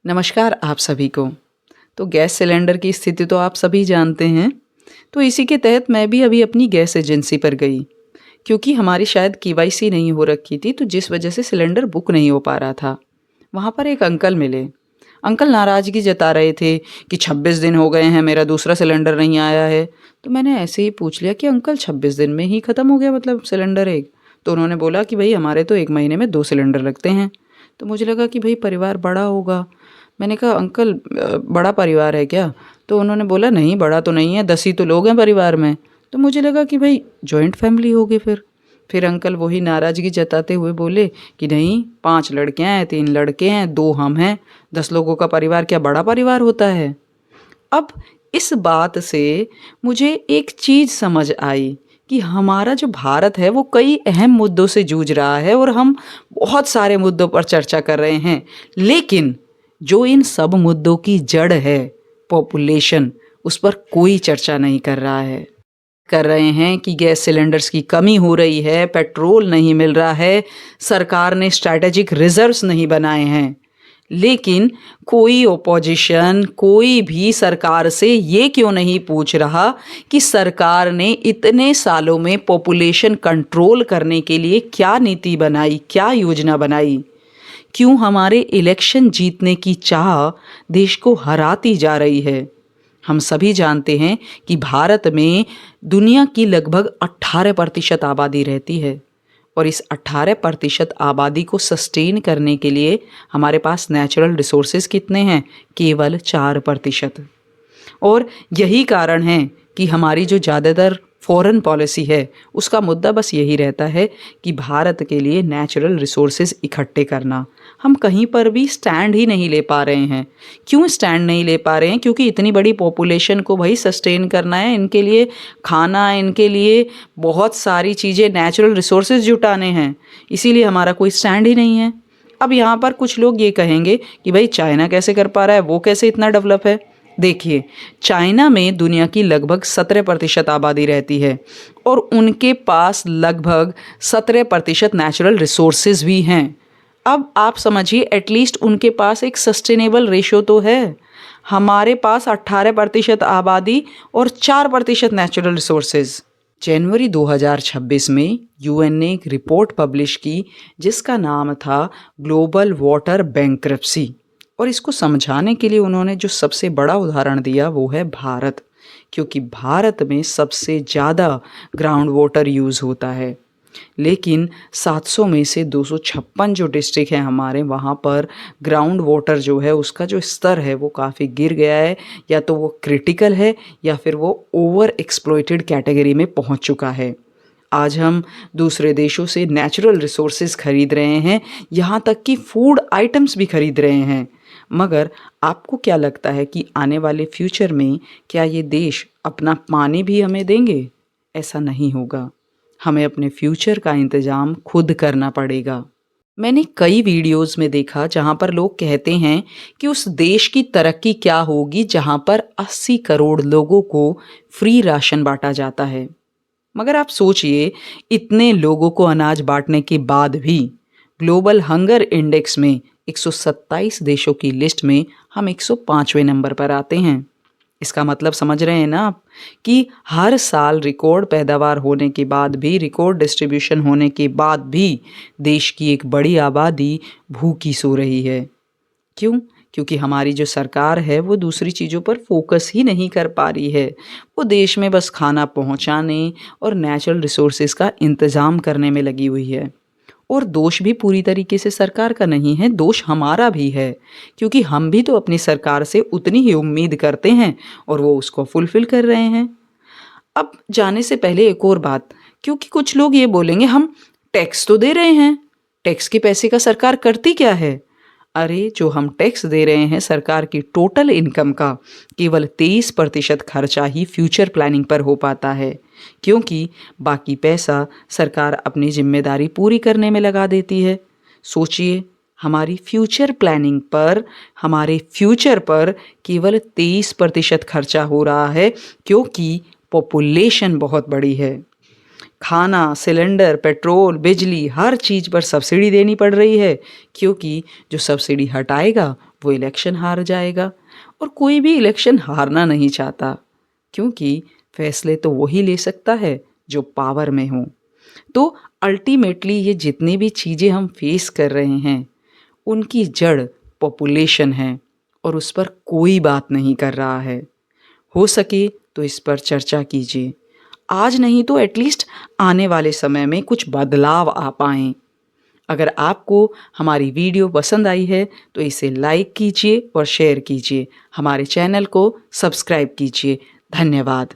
नमस्कार आप सभी को। तो गैस सिलेंडर की स्थिति तो आप सभी जानते हैं। तो इसी के तहत मैं भी अभी अपनी गैस एजेंसी पर गई, क्योंकि हमारी शायद केवाईसी नहीं हो रखी थी, तो जिस वजह से सिलेंडर बुक नहीं हो पा रहा था। वहाँ पर एक अंकल मिले। अंकल नाराज़गी जता रहे थे कि 26 दिन हो गए हैं, मेरा दूसरा सिलेंडर नहीं आया है। तो मैंने ऐसे ही पूछ लिया कि अंकल 26 दिन में ही ख़त्म हो गया मतलब सिलेंडर एक? तो उन्होंने बोला कि भाई हमारे तो 1 महीने में 2 सिलेंडर लगते हैं। तो मुझे लगा कि भाई परिवार बड़ा होगा। मैंने कहा अंकल बड़ा परिवार है क्या? तो उन्होंने बोला नहीं बड़ा तो नहीं है, 10 ही तो लोग हैं परिवार में। तो मुझे लगा कि भाई जॉइंट फैमिली होगी फिर अंकल वही नाराज़गी जताते हुए बोले कि नहीं 5 लड़कियां हैं, 3 लड़के हैं, 2 हम हैं, 10 लोगों का परिवार क्या बड़ा परिवार होता है? अब इस बात से मुझे एक चीज़ समझ आई कि हमारा जो भारत है वो कई अहम मुद्दों से जूझ रहा है और हम बहुत सारे मुद्दों पर चर्चा कर रहे हैं, लेकिन जो इन सब मुद्दों की जड़ है पॉपुलेशन, उस पर कोई चर्चा नहीं कर रहा है। कर रहे हैं कि गैस सिलेंडर्स की कमी हो रही है, पेट्रोल नहीं मिल रहा है, सरकार ने स्ट्रैटेजिक रिजर्व्स नहीं बनाए हैं। लेकिन कोई ओपोजिशन, कोई भी सरकार से ये क्यों नहीं पूछ रहा कि सरकार ने इतने सालों में पॉपुलेशन कंट्रोल करने के लिए क्या नीति बनाई, क्या योजना बनाई? क्यों हमारे इलेक्शन जीतने की चाह देश को हराती जा रही है? हम सभी जानते हैं कि भारत में दुनिया की लगभग 18% आबादी रहती है और इस 18% आबादी को सस्टेन करने के लिए हमारे पास नेचुरल रिसोर्सेज कितने हैं? केवल 4%। और यही कारण है कि हमारी जो ज़्यादातर फॉरेन पॉलिसी है उसका मुद्दा बस यही रहता है कि भारत के लिए नेचुरल रिसोर्सेज इकट्ठे करना। हम कहीं पर भी स्टैंड ही नहीं ले पा रहे हैं। क्यों स्टैंड नहीं ले पा रहे हैं? क्योंकि इतनी बड़ी पॉपुलेशन को भाई सस्टेन करना है, इनके लिए खाना, इनके लिए बहुत सारी चीज़ें, नेचुरल रिसोर्सेज जुटाने हैं, इसीलिए हमारा कोई स्टैंड ही नहीं है। अब यहाँ पर कुछ लोग ये कहेंगे कि भाई चाइना कैसे कर पा रहा है, वो कैसे इतना डेवलप है? देखिए, चाइना में दुनिया की लगभग 17% आबादी रहती है और उनके पास लगभग 17% नेचुरल रिसोर्सेज भी हैं। अब आप समझिए एटलीस्ट उनके पास एक सस्टेनेबल रेशो तो है। हमारे पास 18% आबादी और 4% नेचुरल रिसोर्सेज। जनवरी 2026 में यूएन ने एक रिपोर्ट पब्लिश की जिसका नाम था ग्लोबल वाटर बैंक्रप्सी, और इसको समझाने के लिए उन्होंने जो सबसे बड़ा उदाहरण दिया वो है भारत, क्योंकि भारत में सबसे ज़्यादा ग्राउंड वाटर यूज़ होता है। लेकिन 700 में से 256 जो डिस्ट्रिक्ट हैं हमारे, वहाँ पर ग्राउंड वाटर जो है उसका जो स्तर है वो काफ़ी गिर गया है, या तो वो क्रिटिकल है या फिर वो ओवर एक्सप्लॉइटेड कैटेगरी में पहुँच चुका है। आज हम दूसरे देशों से नेचुरल रिसोर्सेज खरीद रहे हैं, यहाँ तक कि फूड आइटम्स भी खरीद रहे हैं, मगर आपको क्या लगता है कि आने वाले फ्यूचर में क्या ये देश अपना पानी भी हमें देंगे? ऐसा नहीं होगा। हमें अपने फ्यूचर का इंतज़ाम खुद करना पड़ेगा। मैंने कई वीडियोस में देखा जहाँ पर लोग कहते हैं कि उस देश की तरक्की क्या होगी जहाँ पर 80 करोड़ लोगों को फ्री राशन बांटा जाता है। मगर आप सोचिए, इतने लोगों को अनाज बांटने के बाद भी ग्लोबल हंगर इंडेक्स में 127 देशों की लिस्ट में हम 105वें नंबर पर आते हैं। इसका मतलब समझ रहे हैं ना आप कि हर साल रिकॉर्ड पैदावार होने के बाद भी, रिकॉर्ड डिस्ट्रीब्यूशन होने के बाद भी देश की एक बड़ी आबादी भूखी सो रही है। क्यों? क्योंकि हमारी जो सरकार है वो दूसरी चीज़ों पर फोकस ही नहीं कर पा रही है। वो देश में बस खाना पहुंचाने और नेचुरल रिसोर्सेज का इंतज़ाम करने में लगी हुई है। और दोष भी पूरी तरीके से सरकार का नहीं है, दोष हमारा भी है, क्योंकि हम भी तो अपनी सरकार से उतनी ही उम्मीद करते हैं और वो उसको फुलफ़िल कर रहे हैं। अब जाने से पहले एक और बात, क्योंकि कुछ लोग ये बोलेंगे हम टैक्स तो दे रहे हैं, टैक्स के पैसे का सरकार करती क्या है? अरे जो हम टैक्स दे रहे हैं सरकार की टोटल इनकम का केवल 23% खर्चा ही फ्यूचर प्लानिंग पर हो पाता है, क्योंकि बाकी पैसा सरकार अपनी जिम्मेदारी पूरी करने में लगा देती है। सोचिए, हमारी फ्यूचर प्लानिंग पर, हमारे फ्यूचर पर केवल 23% खर्चा हो रहा है, क्योंकि पॉपुलेशन बहुत बड़ी है। खाना, सिलेंडर, पेट्रोल, बिजली, हर चीज़ पर सब्सिडी देनी पड़ रही है, क्योंकि जो सब्सिडी हटाएगा वो इलेक्शन हार जाएगा। और कोई भी इलेक्शन हारना नहीं चाहता, क्योंकि फैसले तो वही ले सकता है जो पावर में हो। तो अल्टीमेटली ये जितनी भी चीज़ें हम फेस कर रहे हैं, उनकी जड़ पॉपुलेशन है और उस पर कोई बात नहीं कर रहा है। हो सके तो इस पर चर्चा कीजिए। आज नहीं तो एटलीस्ट आने वाले समय में कुछ बदलाव आ पाएँ। अगर आपको हमारी वीडियो पसंद आई है तो इसे लाइक कीजिए और शेयर कीजिए। हमारे चैनल को सब्सक्राइब कीजिए। धन्यवाद।